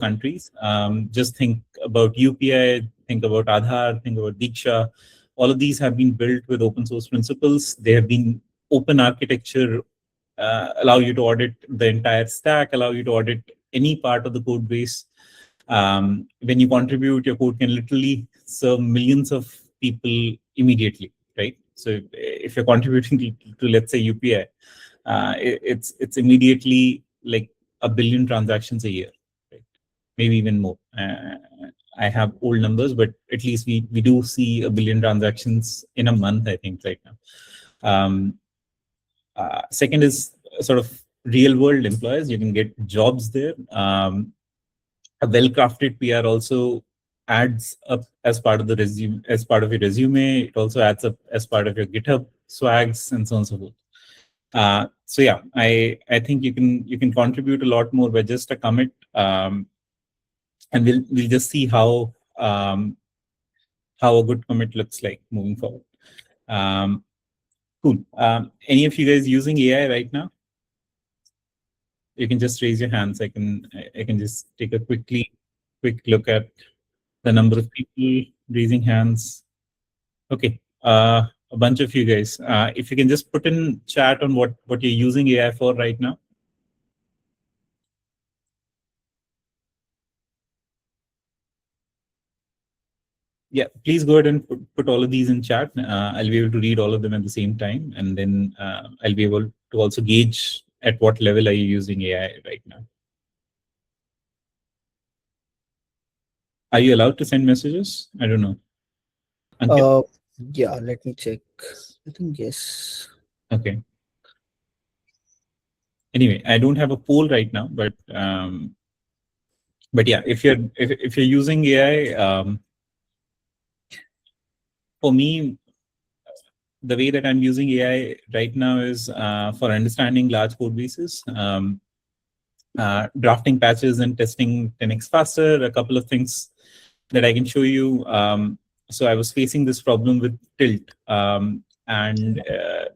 countries. Just think about UPI, think about Aadhaar, think about Diksha. All of these have been built with open source principles. They have been open architecture, allow you to audit the entire stack, allow you to audit any part of the code base. When you contribute, your code can literally serve millions of people immediately, right? So if you're contributing to let's say UPI, it's immediately like 1 billion transactions a year, right? Maybe even more. I have old numbers, but at least we do see 1 billion transactions in a month, I think, right now. Second is sort of real world employers. You can get jobs there. A well-crafted PR also adds up as part of the resume, as part of your resume. It also adds up as part of your GitHub swags and so on and so forth. So yeah, I think you can contribute a lot more by just a commit, and we'll just see how a good commit looks like moving forward. Cool. Any of you guys using AI right now? You can just raise your hands. I can just take a quick look at the number of people raising hands. Okay, a bunch of you guys. If you can just put in chat on what you're using AI for right now. Yeah, please go ahead and put all of these in chat. I'll be able to read all of them at the same time, and then I'll be able to also gauge at what level are you using AI right now. Are you allowed to send messages? I don't know. Ankit? Yeah, let me check. I think yes. Okay. Anyway, I don't have a poll right now, but yeah, if you're using AI, for me, the way that I'm using AI right now is for understanding large code bases, drafting patches and testing 10x faster. A couple of things that I can show you. So I was facing this problem with Tilt, and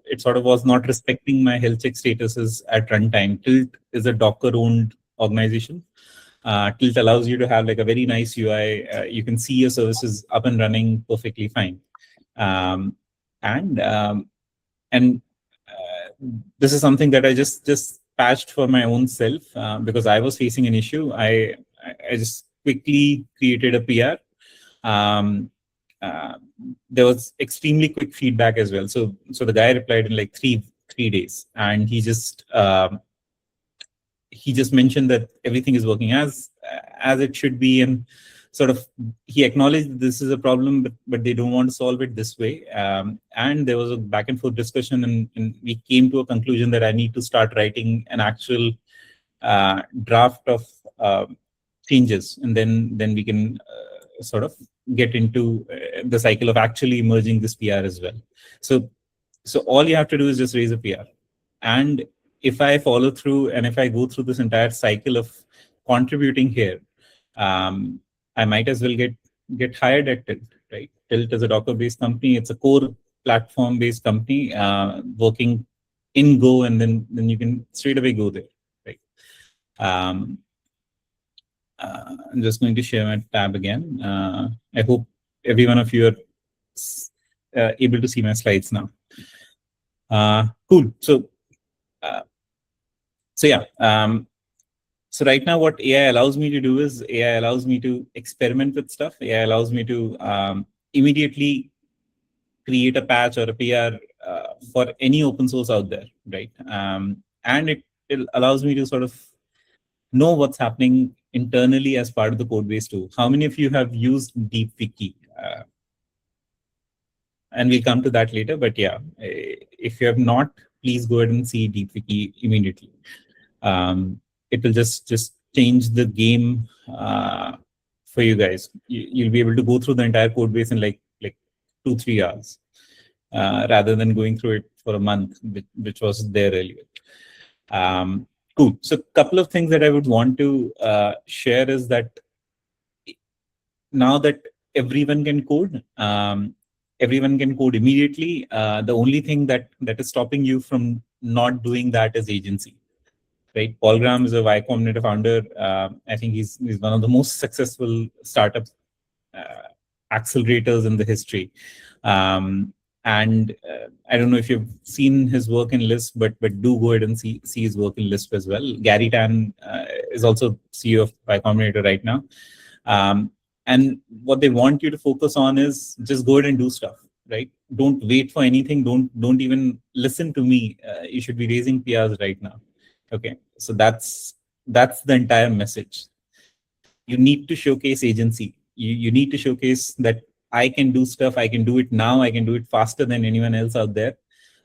it sort of was not respecting my health check statuses at runtime. Tilt is a Docker-owned organization. Tilt allows you to have like a very nice UI. You can see your services up and running perfectly fine. And this is something that I just patched for my own self because I was facing an issue. I just quickly created a PR. There was extremely quick feedback as well. So the guy replied in like three days, and he just mentioned that everything is working as it should be, and sort of he acknowledged this is a problem, but they don't want to solve it this way. And there was a back and forth discussion, and we came to a conclusion that I need to start writing an actual draft of changes, and then we can sort of get into the cycle of actually merging this PR as well. So all you have to do is just raise a PR, and if I follow through and if I go through this entire cycle of contributing here, I might as well get hired at Tilt, right? Tilt is a Docker-based company. It's a core platform-based company working in Go, and then you can straight away go there, right? I'm just going to share my tab again. I hope every one of you are able to see my slides now. Cool. So yeah. So right now, what AI allows me to do is AI allows me to experiment with stuff. AI allows me to immediately create a patch or a PR for any open source out there, right? And it allows me to sort of know what's happening internally as part of the code base too. How many of you have used Wiki? And we'll come to that later. But yeah, if you have not, please go ahead and see Wiki immediately. It will just change the game for you guys. You'll be able to go through the entire code base in like 2-3 hours, rather than going through it for a month, which was there earlier. Cool. So a couple of things that I would want to share is that now that everyone can code, everyone can code immediately. The only thing that is stopping you from not doing that is agency. right? Paul Graham is a Y Combinator founder. I think he's one of the most successful startup accelerators in the history. And I don't know if you've seen his work in Lisp, but do go ahead and see his work in Lisp as well. Gary Tan is also CEO of Y Combinator right now. And what they want you to focus on is just go ahead and do stuff, right? Don't wait for anything. Don't even listen to me. You should be raising PRs right now. Okay, so that's the entire message. You need to showcase agency. You need to showcase that I can do stuff. I can do it now. I can do it faster than anyone else out there,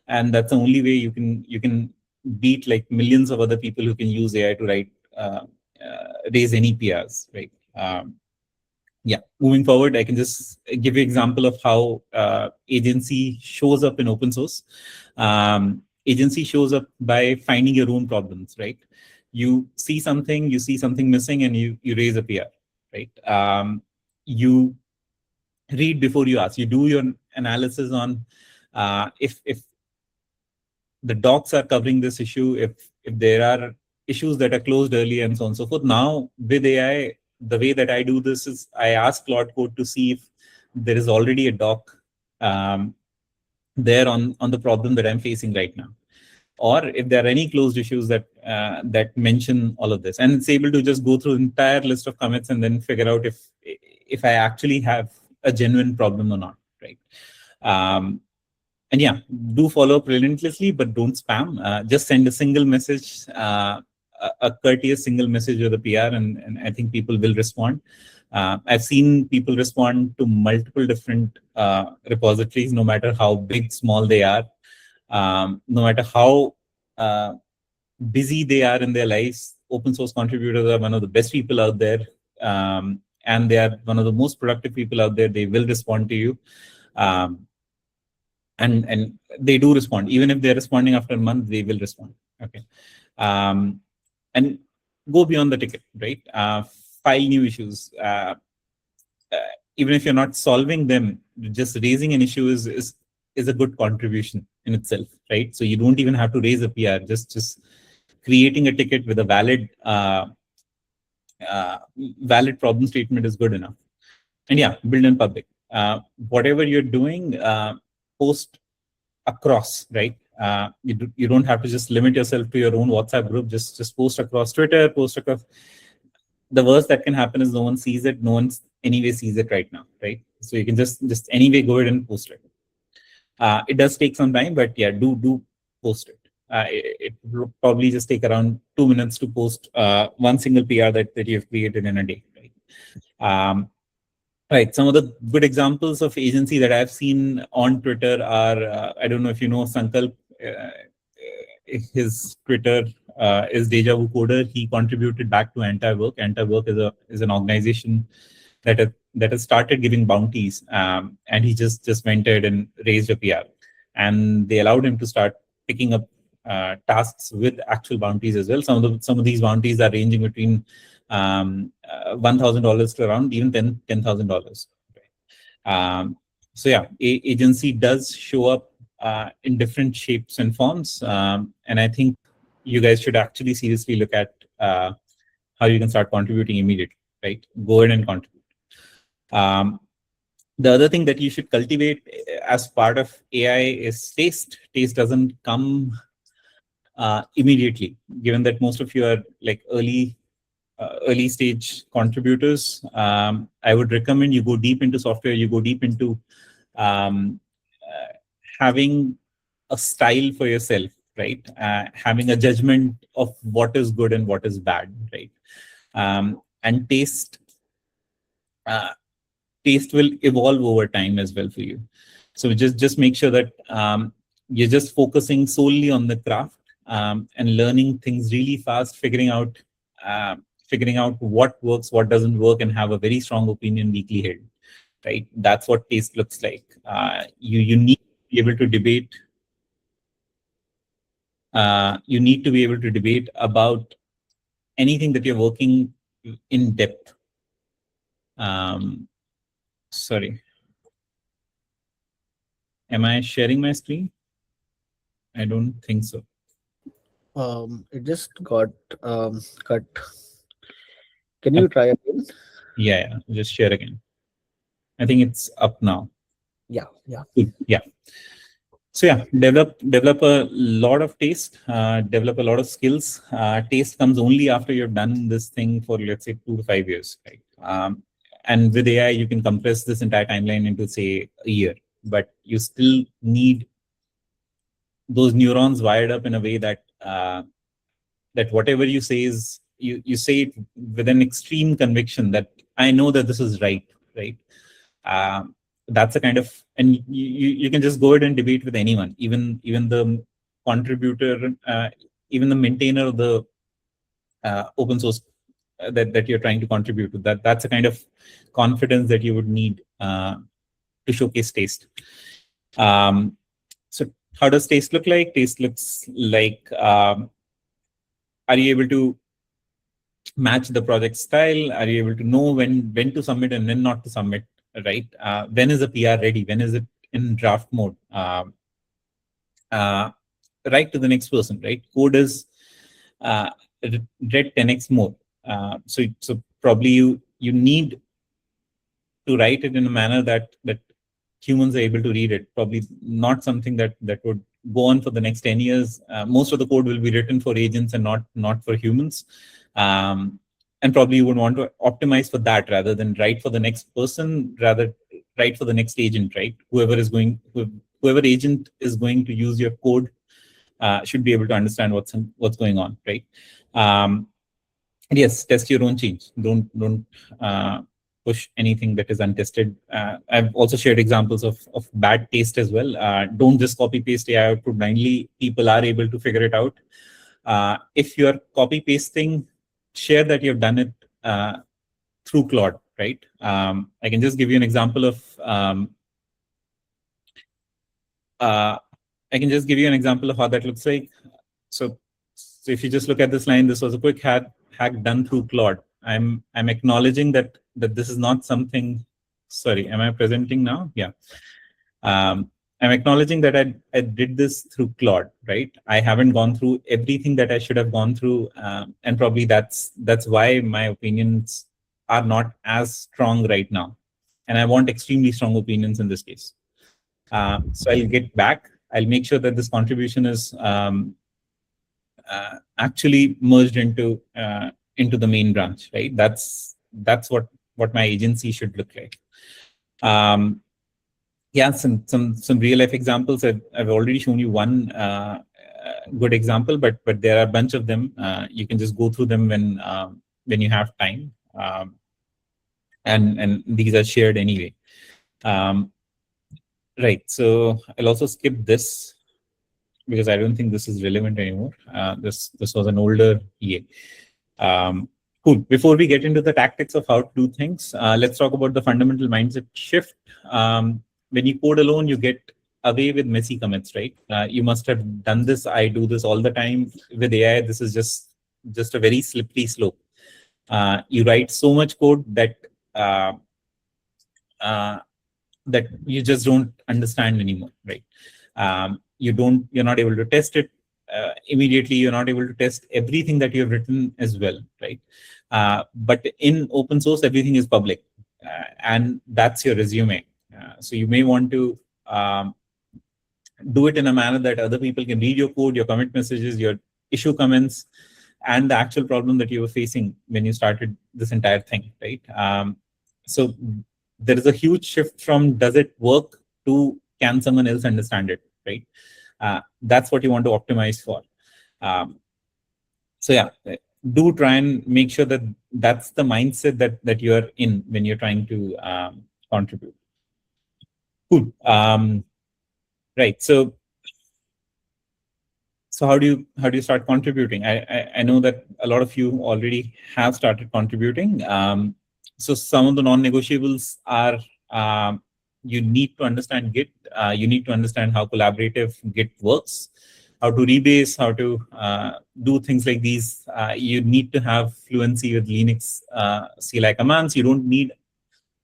and that's the only way you can beat like millions of other people who can use AI to raise any PRs, right? Yeah, moving forward, I can just give you an example of how agency shows up in open source. Agency shows up by finding your own problems, right? You see something missing, and you raise a PR, right? You read before you ask. You do your analysis on if the docs are covering this issue, if there are issues that are closed early, and so on and so forth. Now with AI, the way that I do this is I ask Claude Code to see if there is already a doc there on the problem that I'm facing right now, or if there are any closed issues that mention all of this, and it's able to just go through the entire list of commits and then figure out if I actually have a genuine problem or not, right? And yeah, do follow up relentlessly, but don't spam. Just send a single message, a courteous single message with a PR, and I think people will respond. I've seen people respond to multiple different repositories, no matter how big, small they are, no matter how busy they are in their lives. Open source contributors are one of the best people out there, and they are one of the most productive people out there. They will respond to you. And they do respond. Even if they're responding after a month, they will respond. Okay. And go beyond the ticket, right? File new issues. Even if you're not solving them, just raising an issue is a good contribution in itself, right? So you don't even have to raise a PR. Just creating a ticket with a valid problem statement is good enough. And yeah, build in public. Whatever you're doing, post across, right? You don't have to just limit yourself to your own WhatsApp group. Just post across Twitter, post across. The worst that can happen is no one sees it. No one anyway sees it right now, right? So you can just anyway go ahead and post it. It does take some time, but yeah, do post it. It will probably just take around 2 minutes to post one single PR that you have created in a day, right? Right. Some of the good examples of agency that I've seen on Twitter are, I don't know if you know Sankalp, his Twitter is Deja Vu Coder. He contributed back to Anti-Work. Anti-Work is an organization that has started giving bounties, and he just went ahead and raised a PR, and they allowed him to start picking up tasks with actual bounties as well. Some of these bounties are ranging between $1,000 to around even $10,000. So yeah, agency does show up in different shapes and forms, and I think you guys should actually seriously look at how you can start contributing immediately, right? Go ahead and contribute. The other thing that you should cultivate as part of AI is taste. Taste doesn't come immediately, given that most of you are like early stage contributors. I would recommend you go deep into software. You go deep into having a style for yourself, right? Having a judgment of what is good and what is bad, right? And taste will evolve over time as well for you. So just make sure that you're just focusing solely on the craft, and learning things really fast, figuring out what works, what doesn't work, and have a very strong opinion weekly held, right? That's what taste looks like. You need to be able to debate. You need to be able to debate about anything that you're working in depth. Sorry. Am I sharing my screen? I don't think so. It just got cut. Can you try again? Yeah, just share again. I think it's up now. Yeah, yeah. Yeah. So yeah, develop a lot of taste, develop a lot of skills. Taste comes only after you've done this thing for, let's say, 2 to 5 years, right? And with AI, you can compress this entire timeline into, say, a year, but you still need those neurons wired up in a way that that whatever you say is you say it with an extreme conviction that I know that this is right, right? That's a kind of, and you can just go ahead and debate with anyone, even the contributor, even the maintainer of the open source that you're trying to contribute to. That's a kind of confidence that you would need to showcase taste. So how does taste look like? Taste looks like, are you able to match the project style? Are you able to know when to submit and when not to submit, right? When is a PR ready? When is it in draft mode? Right to the next person, right? Code is read 10x more. So probably you need to write it in a manner that humans are able to read it. Probably not something that would go on for the next 10 years. Most of the code will be written for agents and not for humans. And probably you would want to optimize for that rather than write for the next person, rather write for the next agent, right? Whoever agent is going to use your code should be able to understand what's going on, right? And yes, test your own change. Don't push anything that is untested. I've also shared examples of bad taste as well. Don't just copy paste AI output blindly. People are able to figure it out. If you're copy pasting, share that you've done it through Claude, right? I can just give you an example of how that looks like. So if you just look at this line, this was a quick hack done through Claude. I'm acknowledging that this is not something. Sorry, am I presenting now? Yeah. I'm acknowledging that I did this through Claude, right? I haven't gone through everything that I should have gone through, and probably that's why my opinions are not as strong right now. And I want extremely strong opinions in this case. So I'll get back. I'll make sure that this contribution is actually merged into the main branch, right? That's what my agency should look like. Yeah, some real life examples. I've already shown you one good example, but there are a bunch of them. You can just go through them when you have time, and these are shared anyway. Right. So I'll also skip this because I don't think this is relevant anymore. This was an older EA. Cool. Before we get into the tactics of how to do things, let's talk about the fundamental mindset shift. When you code alone, you get away with messy commits, right? You must have done this. I do this all the time. With AI, this is just a very slippery slope. You write so much code that that you just don't understand anymore, right? You're not able to test it immediately. You're not able to test everything that you've written as well, right? But in open source, everything is public, and that's your resume. So you may want to do it in a manner that other people can read your code, your commit messages, your issue comments, and the actual problem that you were facing when you started this entire thing, right? So there is a huge shift from does it work to can someone else understand it, right? That's what you want to optimize for. So yeah, do try and make sure that that's the mindset that you're in when you're trying to contribute. Cool. Right. So how do you start contributing? I know that a lot of you already have started contributing. So some of the non-negotiables are you need to understand Git. You need to understand how collaborative Git works, how to rebase, how to do things like these. You need to have fluency with Linux CLI commands. You don't need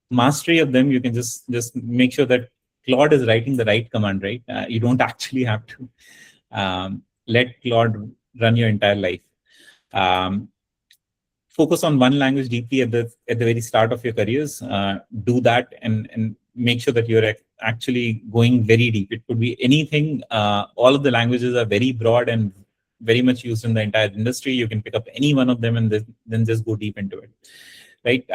mastery of them. You can just make sure that Claude is writing the right command, right? You don't actually have to let Claude run your entire life. Focus on one language deeply at the very start of your careers. Do that and make sure that you're actually going very deep. It could be anything. All of the languages are very broad and very much used in the entire industry. You can pick up any one of them and then just go deep into it, right?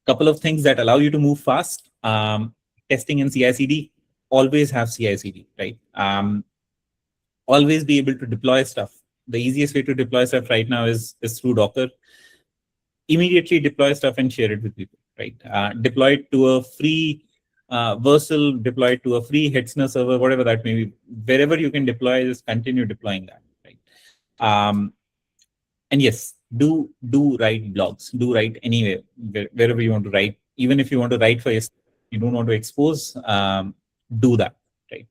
Couple of things that allow you to move fast. Testing and CI/CD. Always have CI/CD, right? Always be able to deploy stuff. The easiest way to deploy stuff right now is through Docker. Immediately deploy stuff and share it with people, right? Deploy it to a free Versal, deploy it to a free Hetzner server, whatever that may be. Wherever you can deploy, just continue deploying that, right? And yes, do write blogs. Do write anywhere, wherever you want to write. Even if you want to write for yourself, you don't want to expose, do that, right?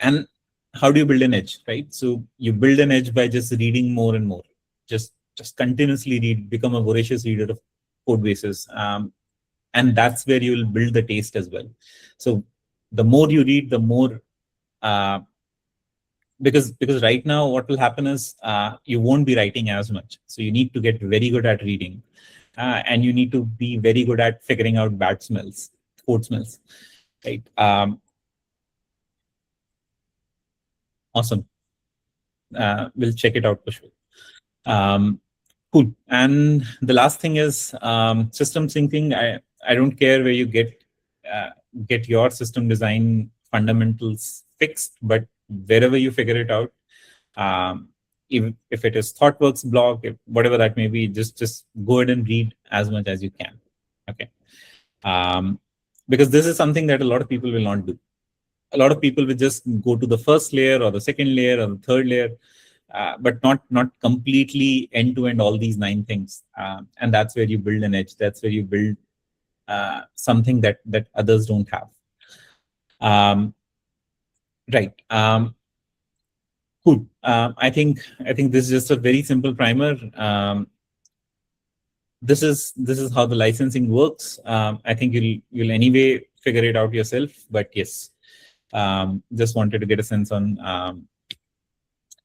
And how do you build an edge, right? So you build an edge by just reading more and more. Just continuously read, become a voracious reader of code bases. And that's where you will build the taste as well. So the more you read, the more, because right now what will happen is you won't be writing as much. So you need to get very good at reading. And you need to be very good at figuring out bad smells, code smells, right? Awesome. We'll check it out for sure. Cool. And the last thing is system syncing. I don't care where you get your system design fundamentals fixed, but wherever you figure it out, if it is ThoughtWorks blog, whatever that may be, just go ahead and read as much as you can. Okay. Because this is something that a lot of people will not do. A lot of people will just go to the first layer or the second layer or the third layer, but not completely end-to-end all these 9 things. And that's where you build an edge. That's where you build something that others don't have. Right. Cool. I think this is just a very simple primer. This is how the licensing works. I think you'll anyway figure it out yourself. But yes. Just wanted to get a sense on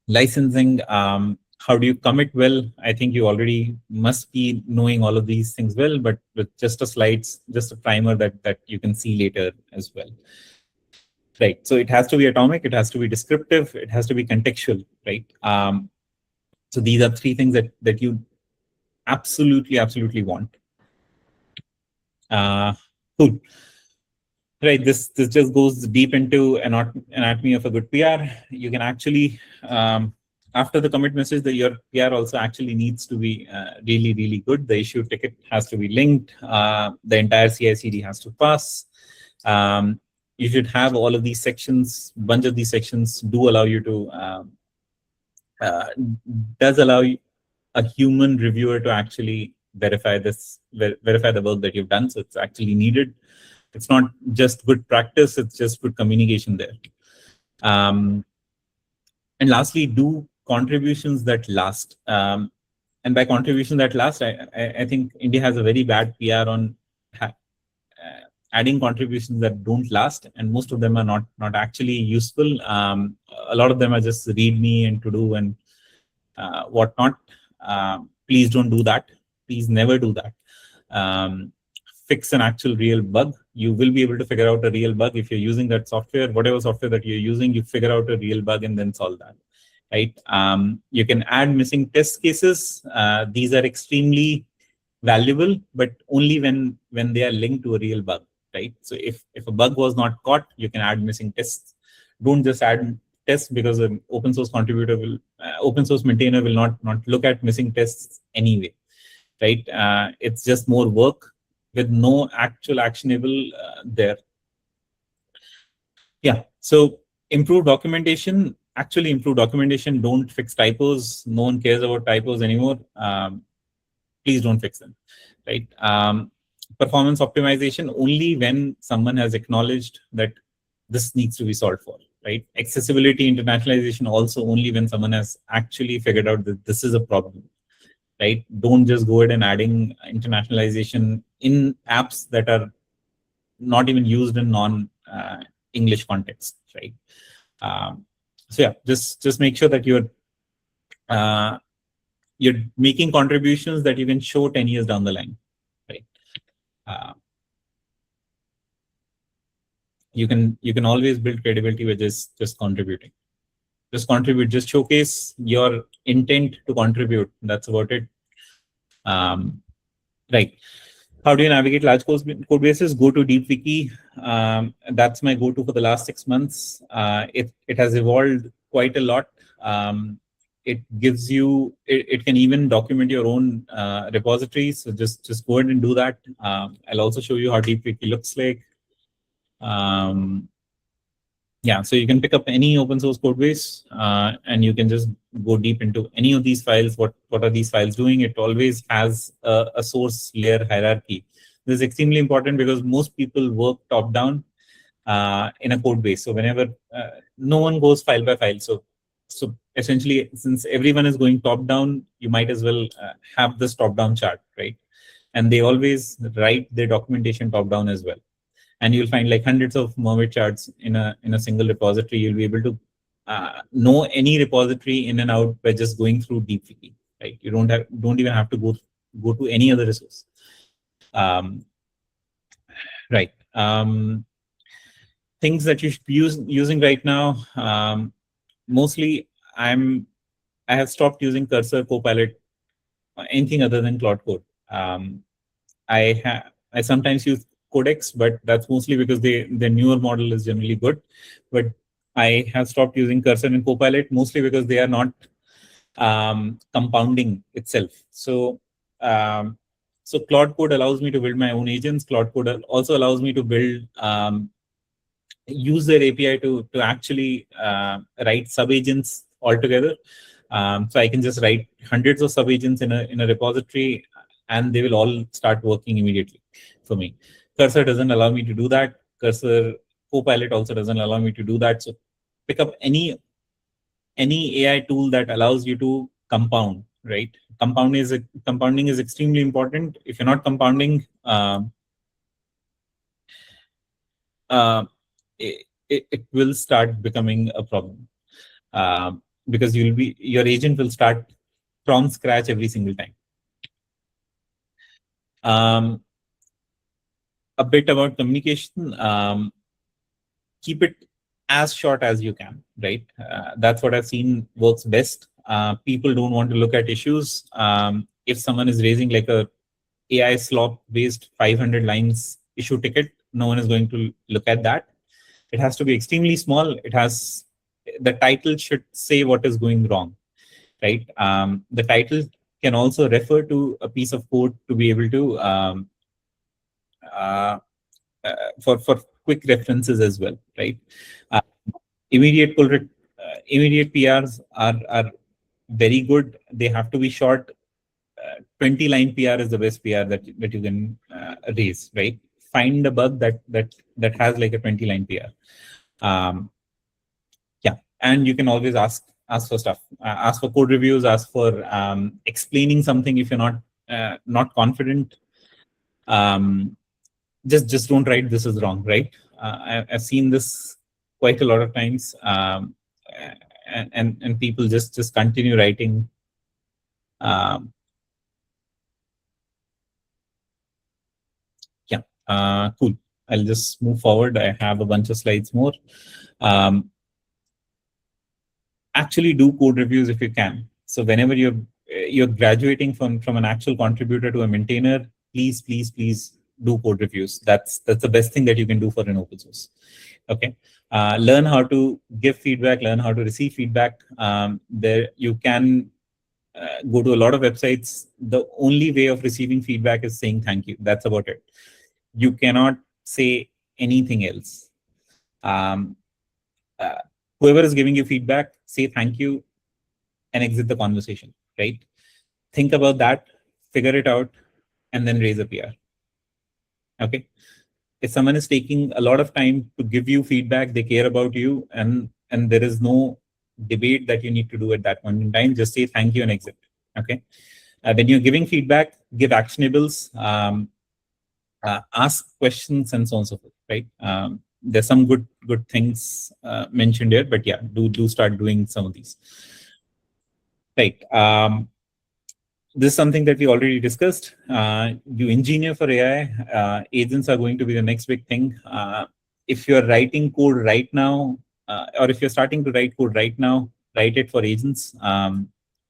licensing. How do you commit well? I think you already must be knowing all of these things well, but with just a slides, just a primer that you can see later as well. Right. So it has to be atomic, it has to be descriptive, it has to be contextual, right? So these are 3 things that you absolutely want. Cool. Right, this just goes deep into anatomy of a good PR. You can actually, after the commit message, your PR also actually needs to be really good. The issue ticket has to be linked. The entire CI/CD has to pass. You should have all of these sections. Bunch of these sections do allow you to does allow a human reviewer to actually verify the work that you've done. So it's actually needed. It's not just good practice, it's just good communication there. And lastly, do contributions that last. And by contribution that last, I think India has a very bad PR on adding contributions that don't last, and most of them are not actually useful. A lot of them are just readme and to do and whatnot. Please don't do that. Please never do that. Fix an actual real bug. You will be able to figure out a real bug if you're using that software. Whatever software that you're using, you figure out a real bug and then solve that, right? You can add missing test cases. These are extremely valuable, but only when they are linked to a real bug, right? So if a bug was not caught, you can add missing tests. Don't just add tests, because an open source contributor will, open source maintainer will not look at missing tests anyway, right? It's just more work with no actual actionable there. Yeah, so improve documentation. Actually improve documentation. Don't fix typos. No one cares about typos anymore. Please don't fix them, right? Performance optimization only when someone has acknowledged that this needs to be solved for, right? Accessibility internationalization also only when someone has actually figured out that this is a problem, right? Don't just go ahead and adding internationalization in apps that are not even used in non-English context, right? So yeah, just make sure that you're making contributions that you can show 10 years down the line, right? You can always build credibility with just contributing. Just contribute, just showcase your intent to contribute. That's about it. Right. How do you navigate large code bases? Go to Deep Wiki. That's my go-to for the last 6 months. It has evolved quite a lot. It gives you, it can even document your own repositories. So just go ahead and do that. I'll also show you how Deep Wiki looks like. Yeah, so you can pick up any open source code base and you can just go deep into any of these files. What are these files doing? It always has a source layer hierarchy. This is extremely important because most people work top down in a code base. So whenever no one goes file by file. So essentially, since everyone is going top down, you might as well have this top down chart, right? And they always write their documentation top down as well. And you'll find like hundreds of Mermaid charts in a single repository. You'll be able to know any repository in and out by just going through Deep Wiki, right? You don't even have to go to any other resource. Right. Things that you should be using right now. Mostly, I have stopped using Cursor, Copilot, anything other than Claude Code. I sometimes use Codex, but that's mostly because the newer model is generally good. But I have stopped using Cursor and Copilot mostly because they are not compounding itself. So Claude Code allows me to build my own agents. Claude Code also allows me to build use their API to actually write sub-agents altogether. So I can just write hundreds of sub-agents in a repository, and they will all start working immediately for me. Cursor doesn't allow me to do that. Cursor Copilot also doesn't allow me to do that. So pick up any AI tool that allows you to compound, right? Compounding is extremely important. If you're not compounding, it will start becoming a problem because your agent will start from scratch every single time. A bit about communication. Keep it as short as you can, right? That's what I've seen works best. People don't want to look at issues. If someone is raising like a AI slop based 500 lines issue ticket, no one is going to look at that. It has to be extremely small. The title should say what is going wrong, right? The title can also refer to a piece of code to be able to for quick references as well, right? Immediate PRs are very good. They have to be short. 20-line PR is the best PR that you can raise, right? Find a bug that has like a 20-line PR. Yeah, and you can always ask for stuff. Ask for code reviews. Ask for explaining something if you're not confident. Just don't write this is wrong, right? I've seen this quite a lot of times, and people just continue writing. Yeah, cool. I'll just move forward. I have a bunch of slides more. Actually, do code reviews if you can. So whenever you're graduating from an actual contributor to a maintainer, please do code reviews. That's the best thing that you can do for an open source. Okay. Learn how to give feedback, learn how to receive feedback. There you can go to a lot of websites. The only way of receiving feedback is saying thank you. That's about it. You cannot say anything else. Whoever is giving you feedback, say thank you and exit the conversation, right? Think about that, figure it out, and then raise a PR. Okay. If someone is taking a lot of time to give you feedback, they care about you, and there is no debate that you need to do at that point in time. Just say thank you and exit. Okay. When you're giving feedback, give actionables, ask questions, and so on and so forth. Right. there's some good things mentioned here, but yeah, do start doing some of these. Right. This is something that we already discussed. You engineer for AI. Agents are going to be the next big thing. If you're writing code right now, or if you're starting to write code right now, write it for agents.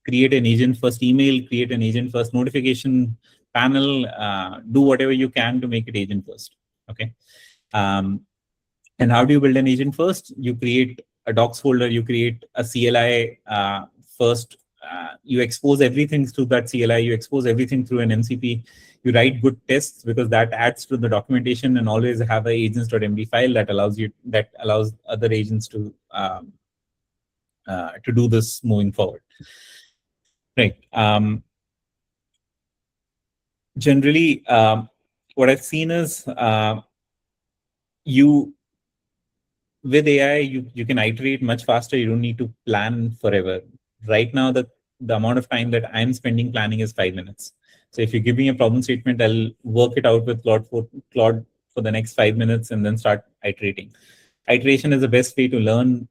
Create an agent first email, create an agent first notification panel, do whatever you can to make it agent first. Okay. And how do you build an agent first? You create a docs folder, you create a CLI first. You expose everything through that CLI, you expose everything through an MCP, you write good tests because that adds to the documentation, and always have a agents.md file that allows other agents to do this moving forward. Right. Generally, what I've seen is with AI, you can iterate much faster. You don't need to plan forever. Right now, the amount of time that I'm spending planning is 5 minutes. So if you give me a problem statement, I'll work it out with Claude for the next 5 minutes and then start iterating. Iteration is the best way to learn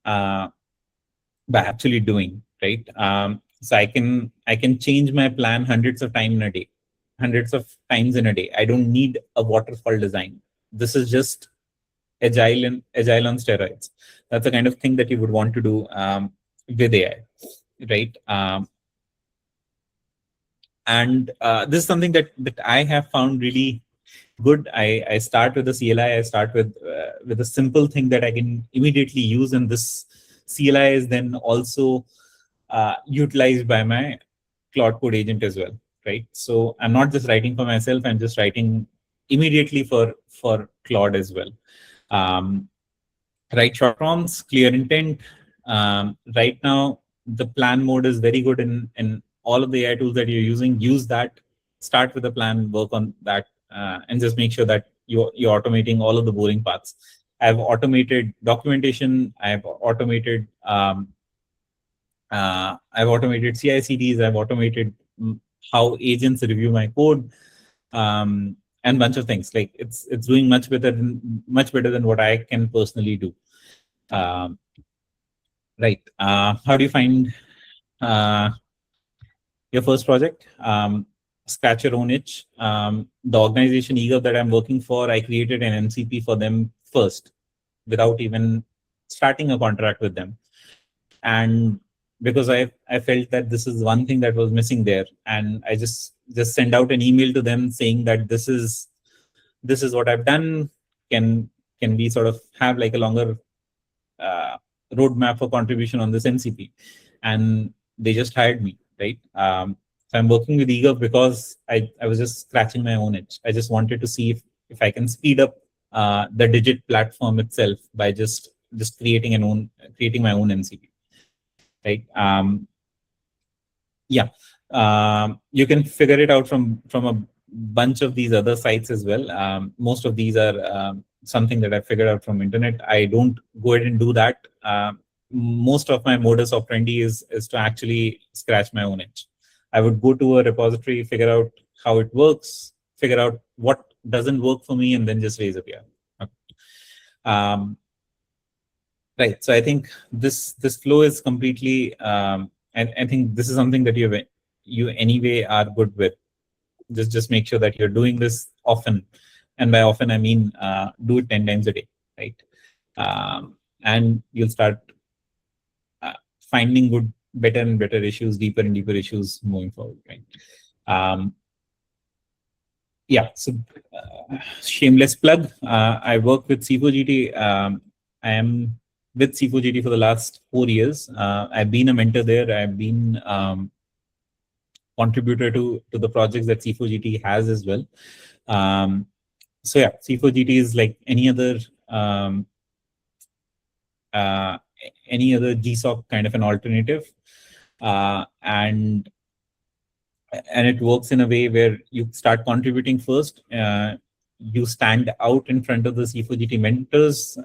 by actually doing, right? So I can change my plan hundreds of times in a day. I don't need a waterfall design. This is just agile on steroids. That's the kind of thing that you would want to do with AI, right? And this is something that I have found really good. I start with the CLI. I start with a simple thing that I can immediately use, and this CLI is then also utilized by my Claude Code agent as well, right? So I'm not just writing for myself. I'm just writing immediately for Claude as well. Write short prompts, clear intent. Right now, the plan mode is very good in all of the AI tools that you're using. Use that. Start with a plan, work on that, and just make sure that you're automating all of the boring parts. I've automated documentation. I've automated CI/CDs. I've automated how agents review my code. And bunch of things. Like it's doing much better than what I can personally do. Right. How do you find your first project? Scratch your own itch. The organization eGov that I'm working for, I created an MCP for them first, without even starting a contract with them. And because I felt that this is one thing that was missing there, and I just send out an email to them saying that this is what I've done. Can we sort of have like a longer roadmap for contribution on this MCP? And they just hired me, right? So I'm working with eGov because I was just scratching my own itch. I just wanted to see if I can speed up the Digit platform itself by just creating my own MCP. Right. Yeah. You can figure it out from a bunch of these other sites as well. Most of these are something that I figured out from internet. I don't go ahead and do that. Most of my modus operandi is to actually scratch my own itch. I would go to a repository, figure out how it works, figure out what doesn't work for me, and then just raise a PR. Okay. Right. So I think this flow is completely. I think this is something that you anyway are good with. Just make sure that you're doing this often, and by often I mean do it 10 times a day, right? And you'll start finding better and better issues, deeper and deeper issues moving forward, right? Yeah. So shameless plug. I work with C4GT. I am with C4GT for the last 4 years. I've been a mentor there. I've been contributor to the projects that C4GT has as well. So yeah, C4GT is like any other GSOC kind of an alternative, and it works in a way where you start contributing first. You stand out in front of the C4GT mentors.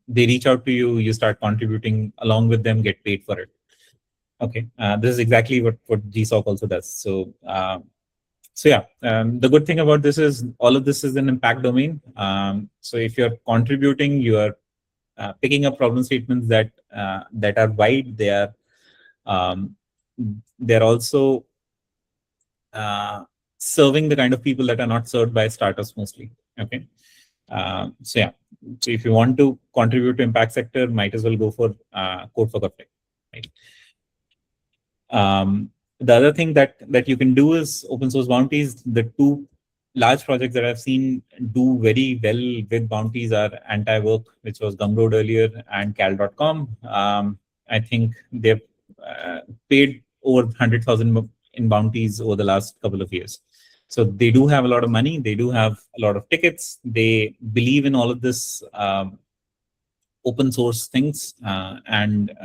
They reach out to you. You start contributing along with them, get paid for it. Okay, this is exactly what GSOC also does. So So yeah, the good thing about this is all of this is an impact domain. So if you're contributing, you are picking up problem statements that are wide. Um, they're also serving the kind of people that are not served by startups mostly. Okay. So yeah, so if you want to contribute to impact sector, might as well go for Code for GovTech, right? The other thing that you can do is open source bounties. The two large projects that I've seen do very well with bounties are Anti-Work, which was Gumroad earlier, and Cal.com. I think they've paid over 100,000 in bounties over the last couple of years. So they do have a lot of money. They do have a lot of tickets. They believe in all of this open source things, and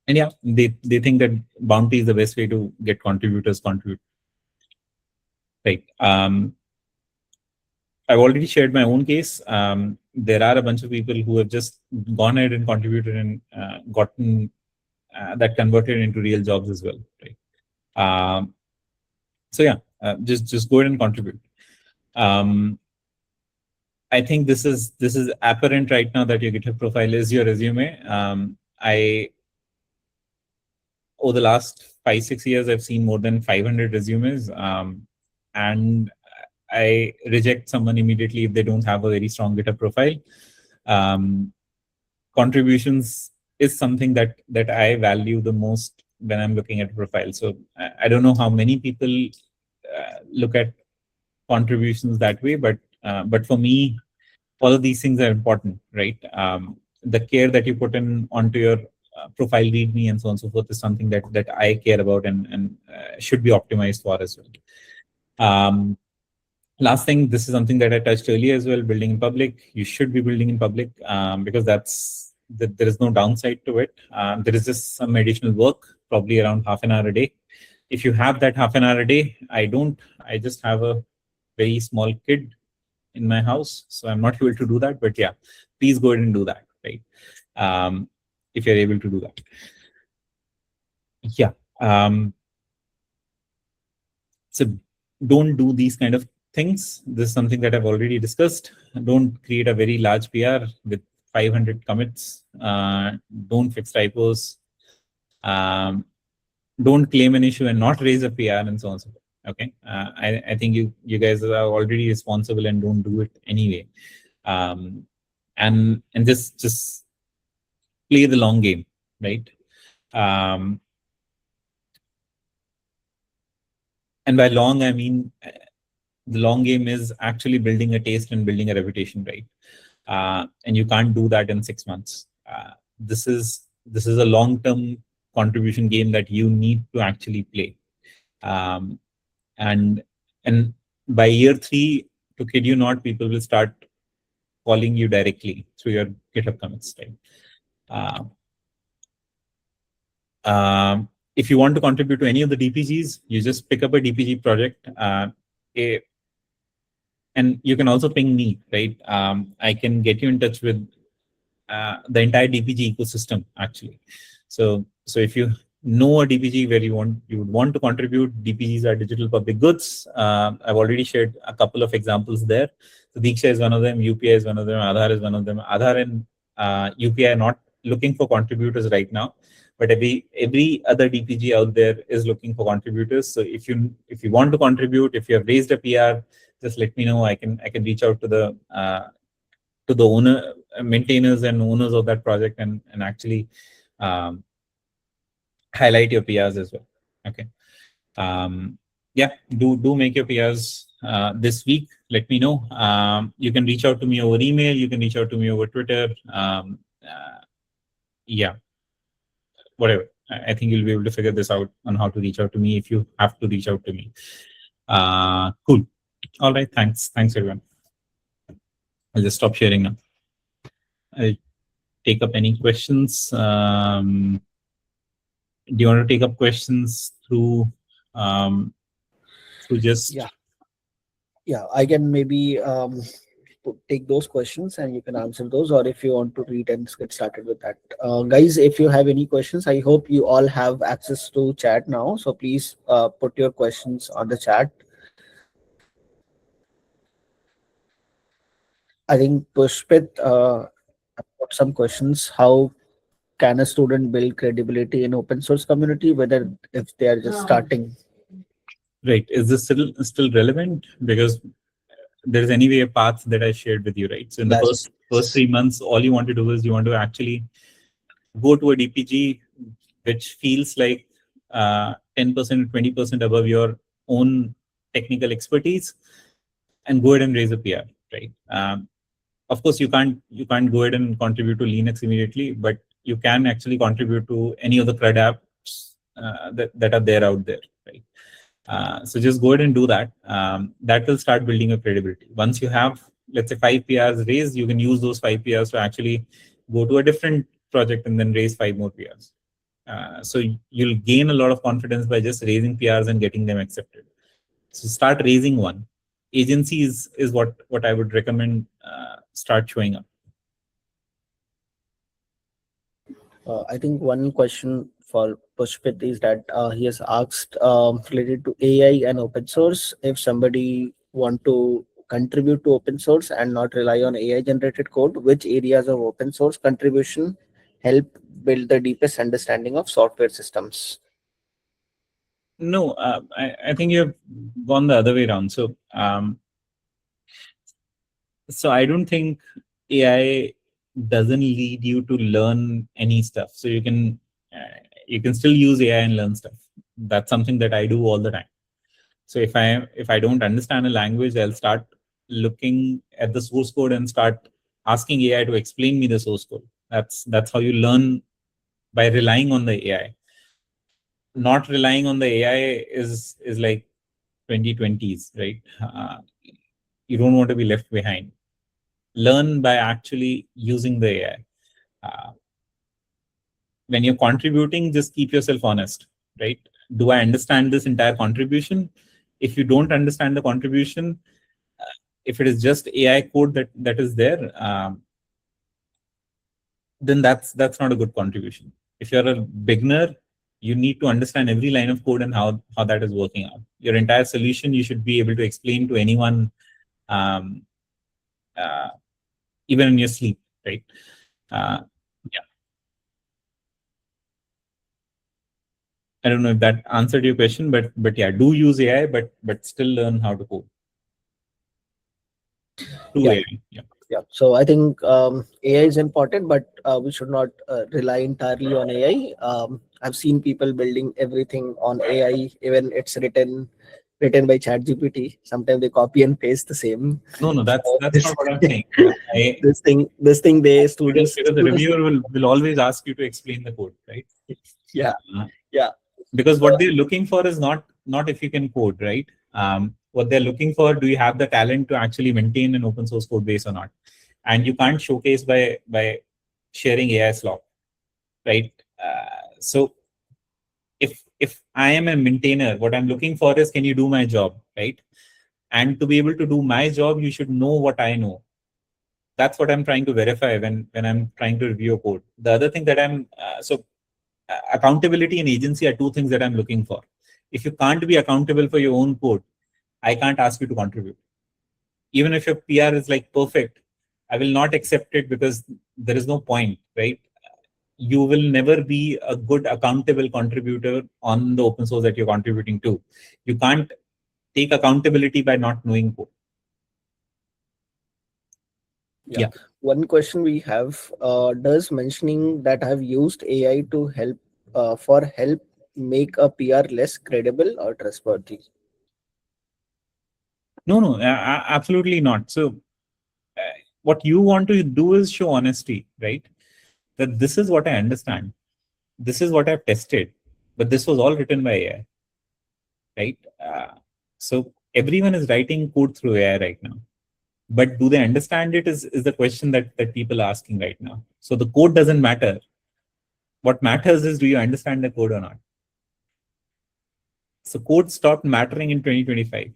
yeah, they think that bounty is the best way to get contributors contribute. Right. I've already shared my own case. There are a bunch of people who have just gone ahead and contributed and gotten that converted into real jobs as well. Right. So yeah, just go ahead and contribute. I think this is apparent right now that your GitHub profile is your resume. Over the last 5-6 years, I've seen more than 500 resumes, and I reject someone immediately if they don't have a very strong GitHub profile. Contributions is something that I value the most when I'm looking at a profile. So I don't know how many people look at contributions that way, but for me, all of these things are important, right? The care that you put in onto your profile readme and so on and so forth is something that I care about and should be optimized for as well. Last thing, this is something that I touched earlier as well, building in public. You should be building in public because there is no downside to it. There is just some additional work, probably around half an hour a day. If you have that half an hour a day, I just have a very small kid in my house, so I'm not able to do that. But yeah, please go ahead and do that, right? If you're able to do that. Yeah. So don't do these kind of things. This is something that I've already discussed. Don't create a very large PR with 500 commits. Don't fix typos. Don't claim an issue and not raise a PR and so on and so forth. Okay. I think you guys are already responsible and don't do it anyway. And just play the long game, right? And by long, I mean the long game is actually building a taste and building a reputation, right? And you can't do that in 6 months. This is a long-term contribution game that you need to actually play. And by year 3, to kid you not, people will start calling you directly through your GitHub commits, right? If you want to contribute to any of the DPGs, you just pick up a DPG project. And you can also ping me, right? I can get you in touch with the entire DPG ecosystem, actually. So if you know a DPG where you would want to contribute, DPGs are digital public goods. I've already shared a couple of examples there. So Diksha is one of them, UPI is one of them, Aadhaar is one of them. Aadhaar and UPI are not looking for contributors right now, but every other DPG out there is looking for contributors. So if you want to contribute, if you have raised a PR, just let me know. I can reach out to the owner, maintainers and owners of that project and actually highlight your PRs as well. Okay. Yeah, do make your PRs this week. Let me know. You can reach out to me over email. You can reach out to me over Twitter. Yeah, whatever. I think you'll be able to figure this out on how to reach out to me if you have to reach out to me. Cool. All right. Thanks, everyone. I'll just stop sharing now. I'll take up any questions. Do you want to take up questions through just? Yeah, I can maybe take those questions and you can answer those, or if you want to read and get started with that. Guys, if you have any questions, I hope you all have access to chat now. So please put your questions on the chat. I think Pushpit put some questions. How can a student build credibility in open source community, whether if they are just starting? Right. Is this still relevant? Because there's anyway a path that I shared with you, right? So in the first 3 months, all you want to do is you want to actually go to a DPG which feels like 10% or 20% above your own technical expertise, and go ahead and raise a PR, right? Of course, you can't go ahead and contribute to Linux immediately, but you can actually contribute to any of the CRUD apps that are there out there, right? So just go ahead and do that. That will start building a credibility. Once you have, let's say, 5 PRs raised, you can use those 5 PRs to actually go to a different project and then raise 5 more PRs. So you'll gain a lot of confidence by just raising PRs and getting them accepted. So start raising one. Agency is what I would recommend start showing up. I think one question for Pushpit is that he has asked related to AI and open source. If somebody want to contribute to open source and not rely on AI generated code, which areas of open source contribution help build the deepest understanding of software systems? No, I think you've gone the other way around. So I don't think AI doesn't lead you to learn any stuff. So you can still use AI and learn stuff. That's something that I do all the time. So if I don't understand a language, I'll start looking at the source code and start asking AI to explain me the source code. That's how you learn, by relying on the AI. Not relying on the AI is like 2020s, right? You don't want to be left behind. Learn by actually using the AI. When you're contributing, just keep yourself honest, right? Do I understand this entire contribution? If you don't understand the contribution, if it is just AI code that is there, then that's not a good contribution. If you're a beginner, you need to understand every line of code and how that is working out. Your entire solution, you should be able to explain to anyone, even in your sleep, right? Yeah. I don't know if that answered your question, but yeah, do use AI, but still learn how to code. Yeah. AI. Yeah. So I think AI is important, but we should not rely entirely on AI. I've seen people building everything on AI, even it's written by ChatGPT. Sometimes they copy and paste the same. No, that's not what I'm saying. This thing they students because the reviewer will always ask you to explain the code, right? Yeah. Yeah. Because what they're looking for is not if you can code, right? What they're looking for, do you have the talent to actually maintain an open source code base or not? And you can't showcase by sharing AI slop, right? So if I am a maintainer, what I'm looking for is, can you do my job, right? And to be able to do my job, you should know what I know. That's what I'm trying to verify when I'm trying to review a code. The other thing that accountability and agency are two things that I'm looking for. If you can't be accountable for your own code, I can't ask you to contribute. Even if your PR is like perfect, I will not accept it because there is no point, right? You will never be a good accountable contributor on the open source that you're contributing to. You can't take accountability by not knowing code. Yeah. One question we have, does mentioning that I've used AI to help make a PR less credible or trustworthy? No, absolutely not. So what you want to do is show honesty, right? That this is what I understand. This is what I've tested, but this was all written by AI, right? So everyone is writing code through AI right now. But do they understand it is the question that people are asking right now. So the code doesn't matter. What matters is, do you understand the code or not? So code stopped mattering in 2025.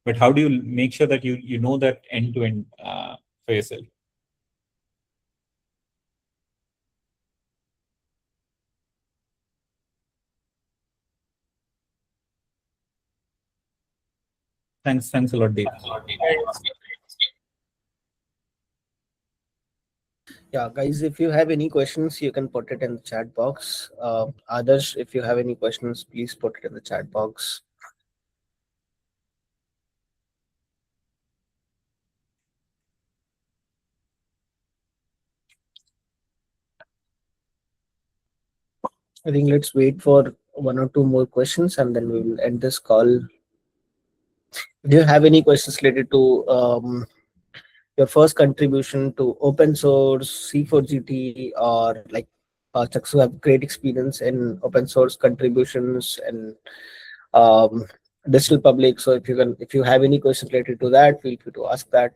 But how do you make sure that you know that end to end for yourself? Thanks a lot, Dave. Yeah, guys, if you have any questions, you can put it in the chat box. Others, if you have any questions, please put it in the chat box. I think let's wait for one or two more questions and then we will end this call. Do you have any questions related to your first contribution to open source, C4GT, or like Chakshu have great experience in open source contributions and um, digital public. So if you have any questions related to that, feel free to ask that.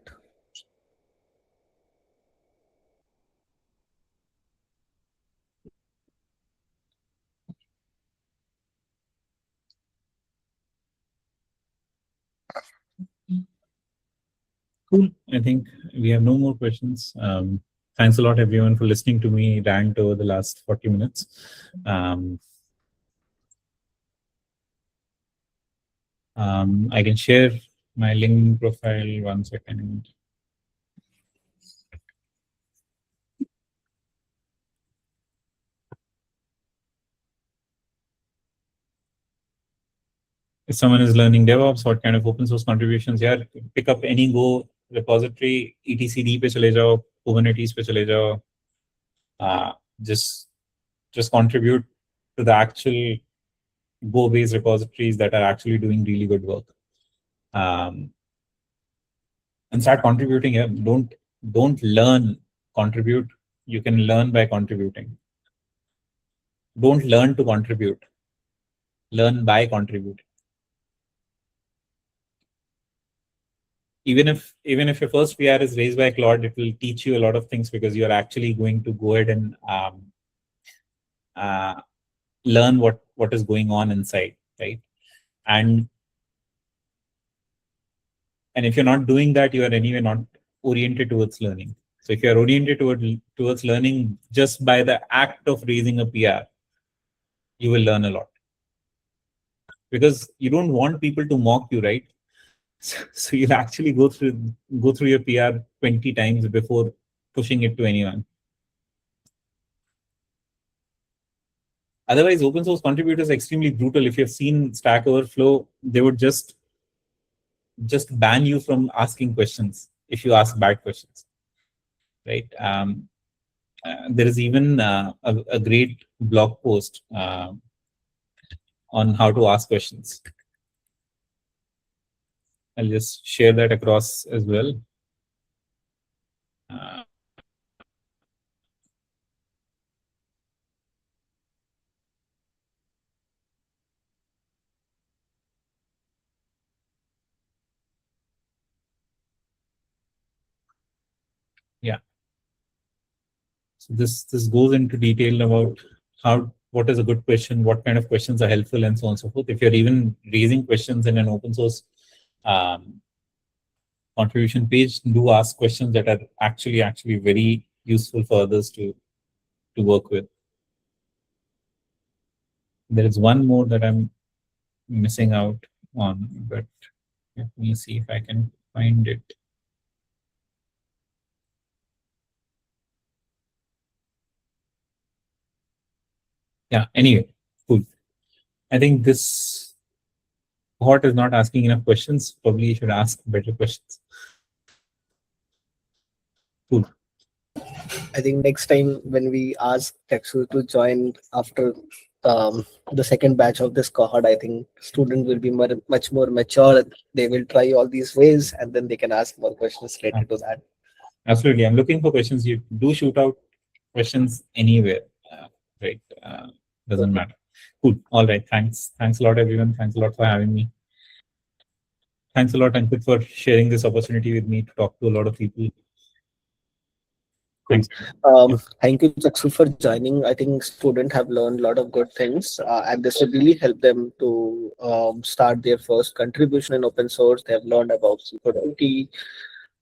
Cool. I think we have no more questions. Thanks a lot, everyone, for listening to me rant over the last 40 minutes. I can share my LinkedIn profile 1 second. If someone is learning DevOps, what kind of open source contributions? Yeah, pick up any Go repository, etcd पे चले जाओ, Kubernetes पे चले जाओ. Just contribute to the actual Go-based repositories that are actually doing really good work. And start contributing. Yeah, don't learn, contribute. You can learn by contributing. Don't learn to contribute. Learn by contributing. Even if your first PR is raised by Claude, it will teach you a lot of things because you are actually going to go ahead and learn what is going on inside, right? And if you're not doing that, you are anyway not oriented towards learning. So if you are oriented towards learning just by the act of raising a PR, you will learn a lot. Because you don't want people to mock you, right? So you'll actually go through your PR 20 times before pushing it to anyone. Otherwise, open source contributors are extremely brutal. If you've seen Stack Overflow, they would just ban you from asking questions if you ask bad questions, right? There is even a great blog post on how to ask questions. I'll just share that across as well. Yeah. So this goes into detail about what is a good question, what kind of questions are helpful, and so on and so forth. If you're even raising questions in an open source contribution page, do ask questions that are actually very useful for others to work with. There is one more that I'm missing out on, but let me see if I can find it. Yeah, anyway, cool. I think this cohort is not asking enough questions. Probably you should ask better questions. Cool. I think next time when we ask Chakshu to join after the second batch of this cohort, I think students will be much more mature. They will try all these ways and then they can ask more questions related to that. Absolutely. I'm looking for questions. You do shoot out questions anywhere, right? Doesn't matter. Cool. All right. Thanks a lot, everyone. Thanks a lot for having me. Thanks a lot, Ankit, for sharing this opportunity with me to talk to a lot of people. Thanks. Thank you, Chakshu, for joining. I think students have learned a lot of good things, and this will really help them to start their first contribution in open source. They have learned about security,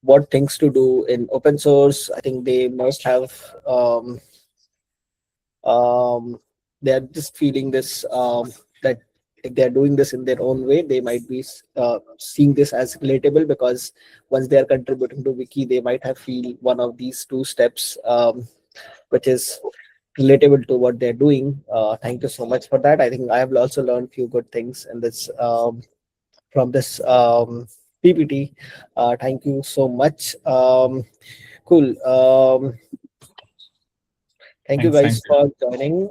what things to do in open source. I think they must have they are just feeling this that if they are doing this in their own way, they might be seeing this as relatable, because once they are contributing to Wiki, they might have feel one of these two steps, which is relatable to what they're doing. Thank you so much for that. I think I have also learned few good things in this from this PPT. Thank you so much. Cool. Thank you guys Thanks. for joining.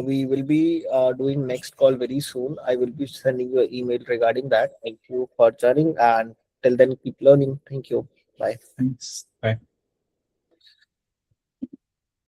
We will be doing next call very soon. I will be sending you an email regarding that. Thank you for joining, and till then, keep learning. Thank you. Bye. Thanks. Bye.